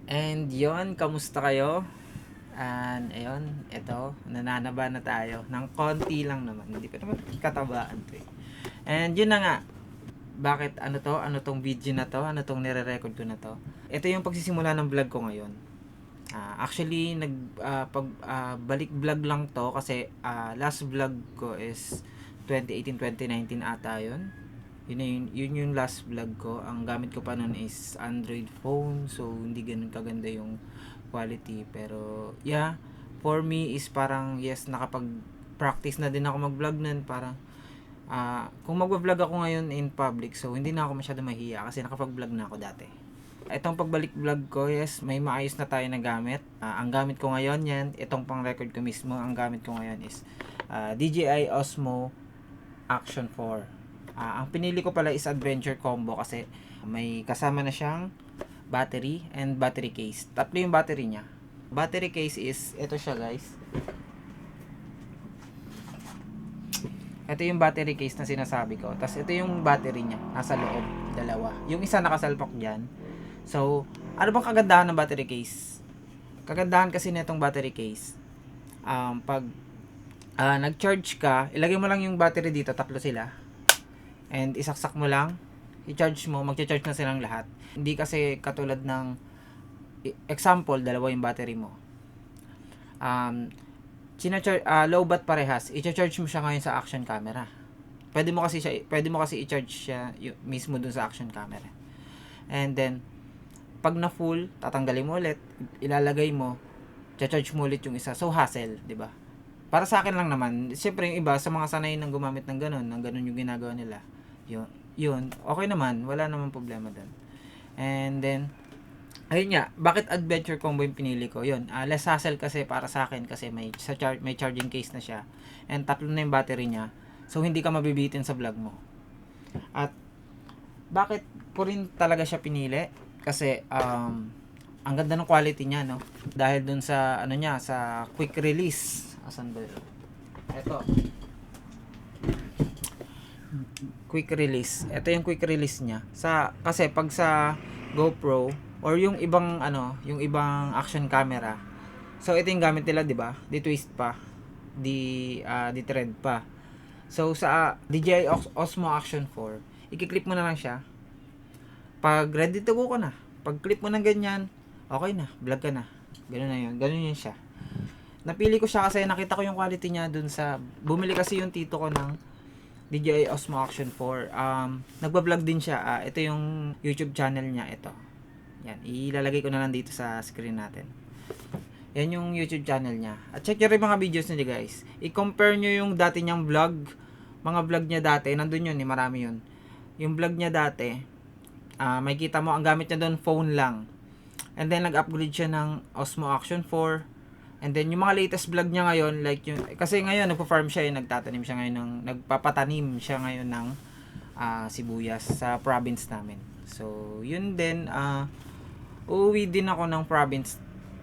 And yon, kamusta kayo? And ayun, ito, nananaba na tayo. Ng konti lang naman. Hindi pa naman katabaan to eh. And yun na nga, bakit ano to? Ano tong video na to? Ano tong nire-record ko na to? Ito yung pagsisimula ng vlog ko ngayon. Actually, balik vlog lang to kasi last vlog ko is 2018-2019 ata yun. Yun yung last vlog ko. Ang gamit ko pa nun is Android phone. So, hindi ganun kaganda yung quality. Pero, yeah, for me is parang, yes, nakapag-practice na din ako mag-vlog nun. Parang, kung mag-vlog ako ngayon in public, so hindi na ako masyado mahiya kasi nakapag-vlog na ako dati. Itong pagbalik vlog ko, yes, may maayos na tayo na gamit. Ang gamit ko ngayon yan, itong pang record ko mismo, ang gamit ko ngayon is DJI Osmo Action 4. Ang pinili ko pala is Adventure Combo kasi may kasama na siyang battery and battery case. Tatlo yung battery niya. Battery case is, ito siya guys. Ito yung battery case na sinasabi ko. Tapos ito yung battery niya, nasa loob, dalawa. Yung isa nakasalpak dyan. So, ano bang kagandahan ng battery case? Kagandahan kasi nitong battery case, pag nag-charge ka, ilagay mo lang yung battery dito, tatlo sila. And isaksak mo lang, i-charge mo, mag-charge na silang lahat. Hindi kasi katulad ng, example, dalawa yung battery mo. Low bat parehas, i-charge mo siya ngayon sa action camera. Pwede mo kasi i-charge siya mismo dun sa action camera. And then, pag na full, tatanggalin mo ulit, ilalagay mo, charge mo ulit yung isa. So, hassle, di ba? Para sa akin lang naman, siyempre yung iba, sa mga sanay nang gumamit ng ganun yung ginagawa nila. Yun, okay naman, wala naman problema doon. And then, ayun nga, bakit adventure combo yung pinili ko? Yun, less hassle kasi para sa akin kasi may charging case na siya. And tatlo na yung battery niya. So, hindi ka mabibitin sa vlog mo. At, bakit ko rin talaga siya pinili? Kasi ang ganda ng quality niya, no? Dahil dun sa ano niya, sa quick release. Asan ba 'ito? Ito. Quick release. Ito yung quick release niya. Kasi pag sa GoPro or yung yung ibang action camera. So ito yung gamit nila, 'di ba? Di twist pa. Di thread pa. So sa DJI Osmo Action 4, i-clip mo na lang siya. Pag ready to go ka na, pag clip mo ng ganyan, okay na, vlog ka na. Ganun yun siya. Napili ko siya kasi nakita ko yung quality niya dun sa, bumili kasi yung tito ko ng DJI Osmo Action 4. Nagba-vlog din siya. Ito yung YouTube channel niya, ito. Yan, ilalagay ko na lang dito sa screen natin. Yan yung YouTube channel niya. At check nyo rin mga videos niya guys. I-compare nyo yung dati niyang vlog. Mga vlog niya dati, nandun yun, marami yun. Yung vlog niya dati, may kita mo ang gamit niya doon phone lang, and then nag-upgrade siya ng Osmo Action 4, and then yung mga latest vlog niya ngayon, like yung, kasi ngayon nagpo-farm siya, nagpapatanim siya ngayon ng sibuyas sa province namin. So yun din, uuwi din ako ng province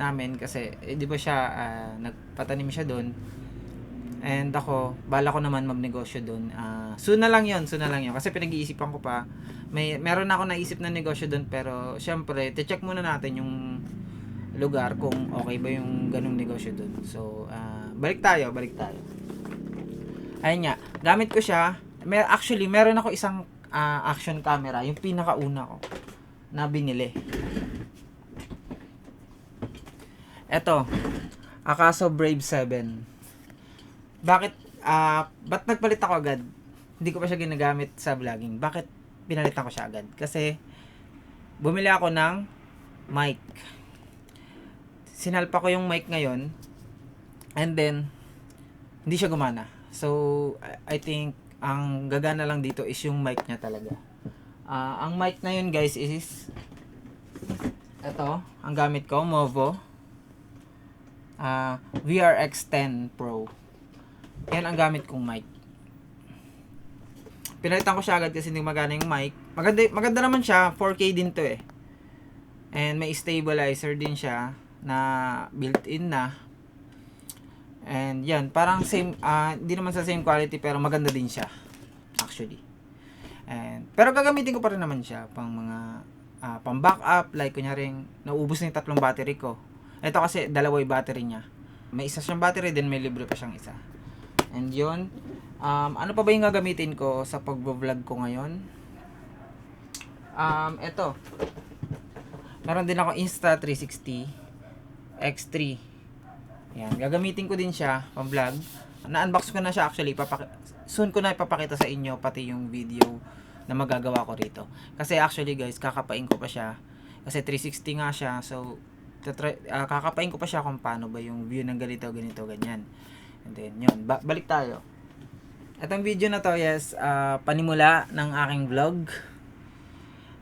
namin kasi di ba siya nagpatanim siya doon. And ako, bala ko naman magnegosyo doon. Soon na lang 'yon kasi pinag-iisipan ko pa. Meron ako naisip na negosyo doon, pero syempre, te-check muna natin yung lugar kung okay ba yung ganung negosyo doon. So, balik tayo. Ayun nga, gamit ko siya. Actually, meron ako isang action camera, yung pinakauna ko na binili. Eto, Akaso Brave 7. Ba't nagpalit ako agad? Hindi ko pa siya ginagamit sa vlogging. Bakit pinalitan ko siya agad? Kasi bumili ako ng mic. Sinalpa ko yung mic ngayon, and then hindi siya gumana. So I think ang gagana lang dito is yung mic niya talaga. Ang mic na yun guys is ito, ang gamit ko, Movo VRX10 Pro. Yan ang gamit kong mic. Pinalitan ko siya agad kasi hindi magana yung mic. Maganda naman siya, 4K din to eh. And may stabilizer din siya na built-in na. And yan, parang same, hindi naman sa same quality pero maganda din siya actually. Pero gagamitin ko pa rin naman siya pang mga pang backup, like kunyari naubos na yung 3 battery ko. Ito kasi dalawa yung battery niya. May isa siyang battery, then may libre pa siyang isa. And yun, ano pa ba yung gagamitin ko sa pag-vlog ko ngayon? Ito. Meron din ako Insta360 X3. Yan, gagamitin ko din siya pang vlog. Na-unbox ko na siya actually. Soon ko na ipapakita sa inyo pati yung video na magagawa ko rito. Kasi actually guys, kakapain ko pa siya. Kasi 360 nga siya. So, kakapain ko pa siya kung paano ba yung view ng ganito, ganyan. And then, yun. Balik tayo. Itong video na to, yes, panimula ng aking vlog.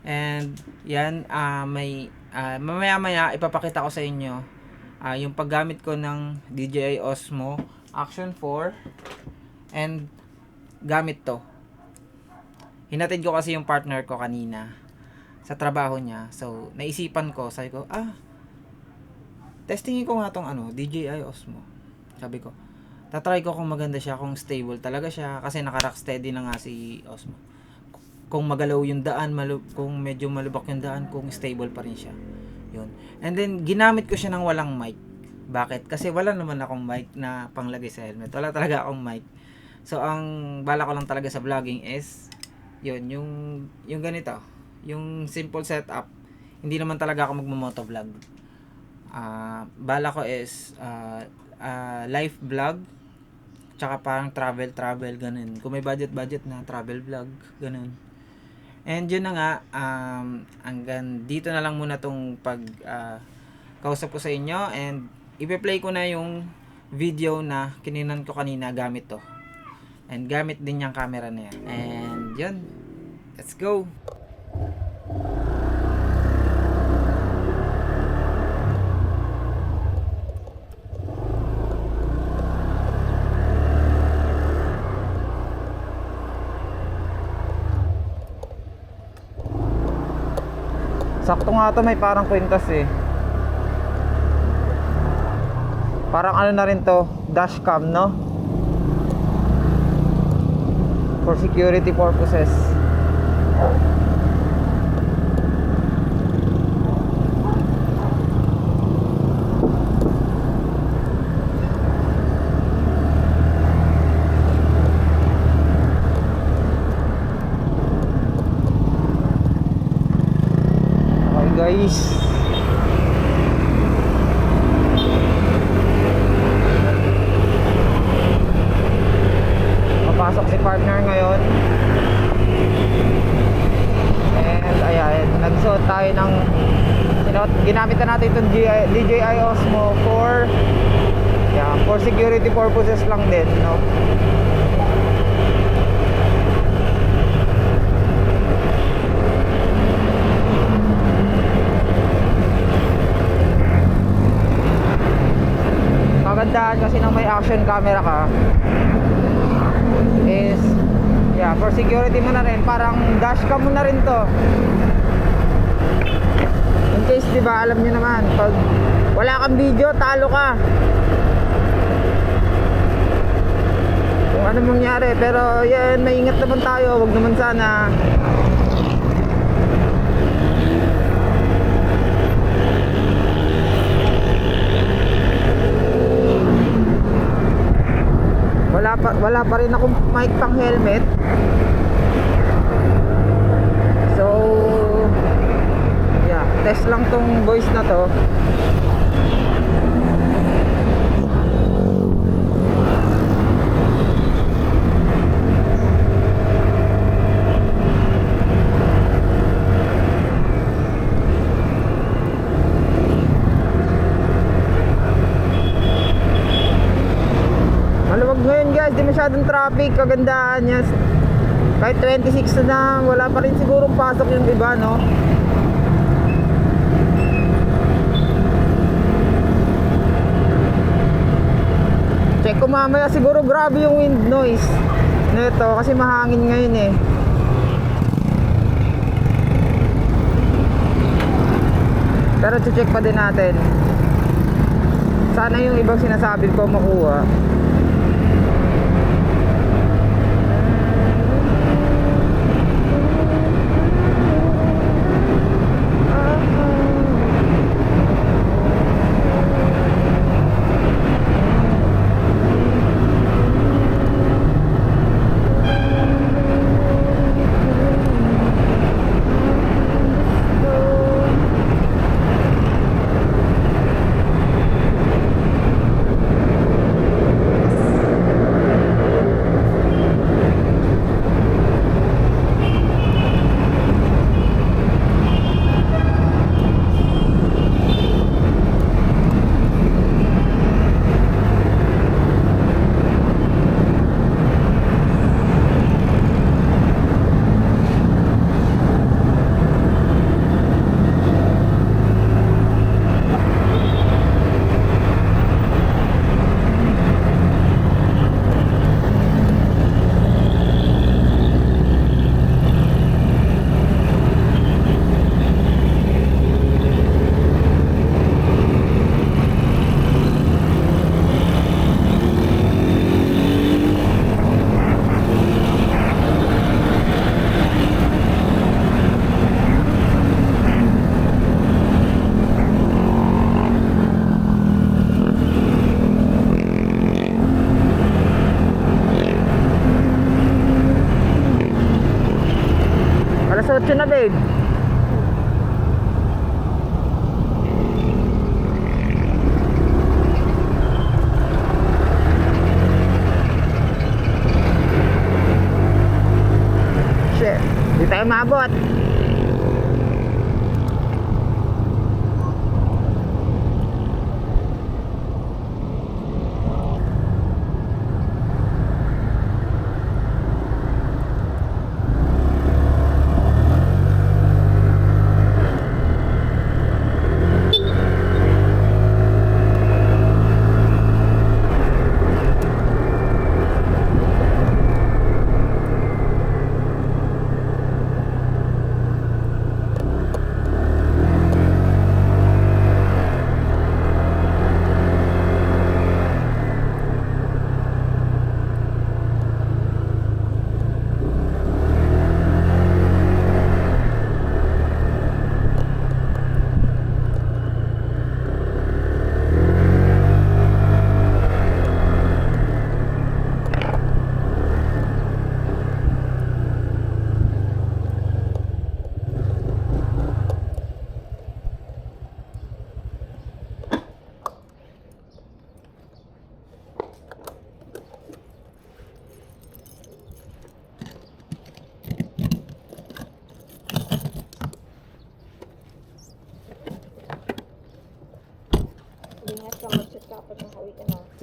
And, yan, mamaya-maya ipapakita ko sa inyo yung paggamit ko ng DJI Osmo Action 4. And, gamit to. Hinatid ko kasi yung partner ko kanina sa trabaho niya. So, naisipan ko, sabi ko, testingin ko nga tong DJI Osmo. Sabi ko, tatry ko kung maganda siya, kung stable talaga siya. Kasi naka-rock steady na nga si Osmo. Kung magalaw yung daan, kung medyo malubak yung daan, kung stable pa rin siya. Yun. And then, ginamit ko siya ng walang mic. Bakit? Kasi wala naman akong mic na panglagay sa helmet. Wala talaga akong mic. So, ang bala ko lang talaga sa vlogging is, yun, yung ganito. Yung simple setup. Hindi naman talaga ako magmo-motovlog. Bala ko is life vlog, tsaka parang travel, ganun. Kung may budget na travel vlog, ganun. And yun na nga, hanggang dito na lang muna tong kausap ko sa inyo, and ipe-play ko na yung video na kininan ko kanina gamit to. And gamit din yung camera na yan. And yun, let's go! Sakto nga to, may parang kwintas eh. Parang ano na rin to, dashcam, no? For security purposes. Guys, papasok si partner ngayon. And ayan, nagsuot tayo ng ginamit na natin itong DJI Osmo for security purposes lang din, no? Kagandahan kasi nang may action camera ka is for security mo na rin, parang dashcam mo na rin to, in case, di ba, alam niyo naman, pag wala kang video, talo ka kung ano mangyari. Pero yan, maingat naman tayo, wag naman sana wala pa rin akong mic pang helmet. So yeah, test lang tong voice na to. Ngayon guys, di masyadong traffic. Kagandahan niya, kahit 26 na, wala pa rin siguro pasok yung iba, no? Check ko mamaya, siguro grabe yung wind noise nito kasi mahangin ngayon eh. Pero check pa din natin. Sana yung ibang sinasabi ko makuha. 8 na, babe. Shit, di tayo maabot.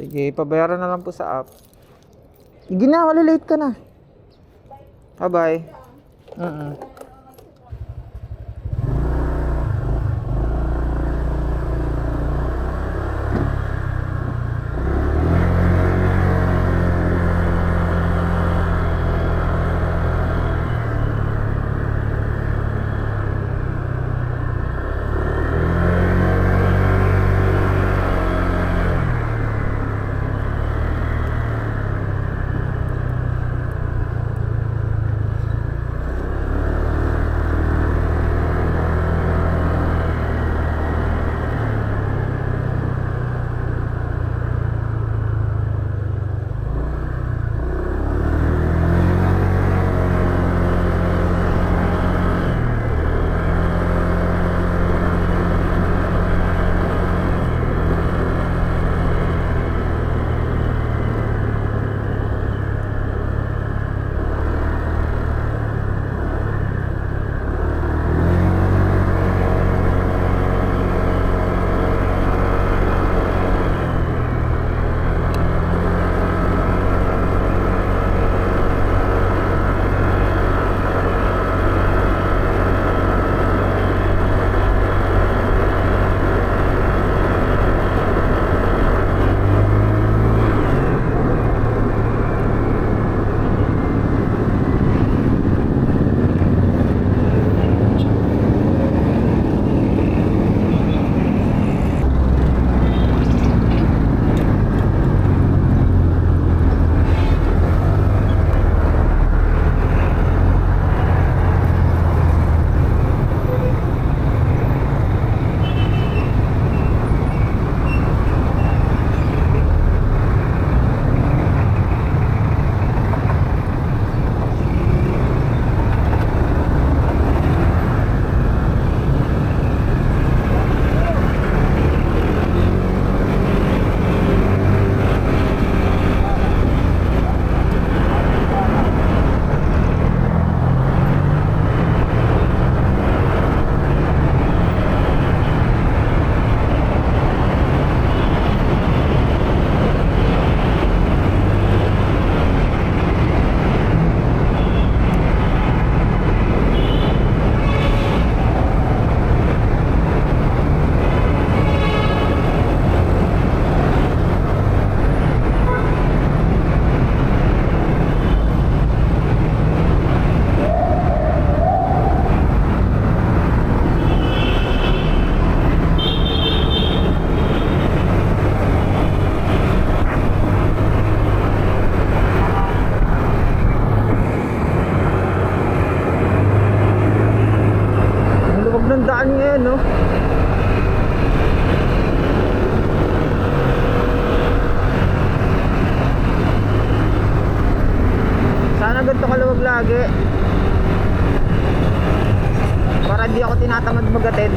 Sige, pabayaran na lang po sa app. Sige na, late ka na. Bye-bye. Sana ganito kaluwag lagi. ako tinatamad mag-attend.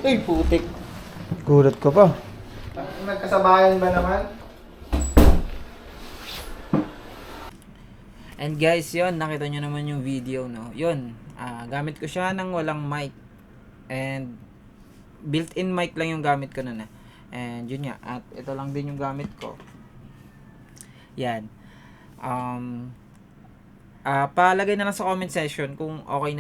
Ay, putik. Gulat ko pa. Nagkasabayan ba naman? And guys, yon nakita nyo naman yung video, no? Yun, gamit ko siya ng walang mic. And built-in mic lang yung gamit ko nun. And yun nga, at ito lang din yung gamit ko. Yan. Palagay na lang sa comment section kung okay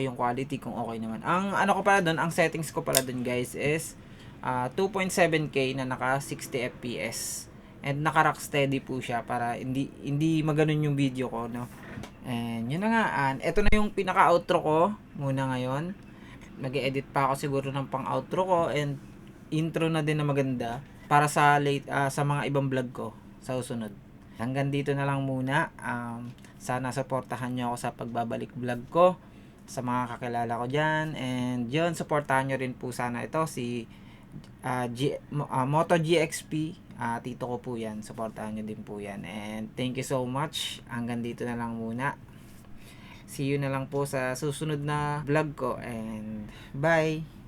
yung quality, kung okay naman. Ang ano ko pala doon, ang settings ko pala doon guys is 2.7K na naka 60 fps. And naka rock steady po siya para hindi maganon yung video ko, no. And yun na nga, ito na yung pinaka outro ko muna ngayon. Nag-edit pa ako siguro ng pang outro ko and intro na din na maganda para sa sa mga ibang vlog ko sa susunod. Hanggang dito na lang muna. Sana supportahan nyo ako sa pagbabalik vlog ko sa mga kakilala ko dyan. And yun, supportahan nyo rin po sana ito si Moto GXP. Tito ko po yan. Supportahan nyo din po yan. And thank you so much. Hanggang dito na lang muna. See you na lang po sa susunod na vlog ko. And bye!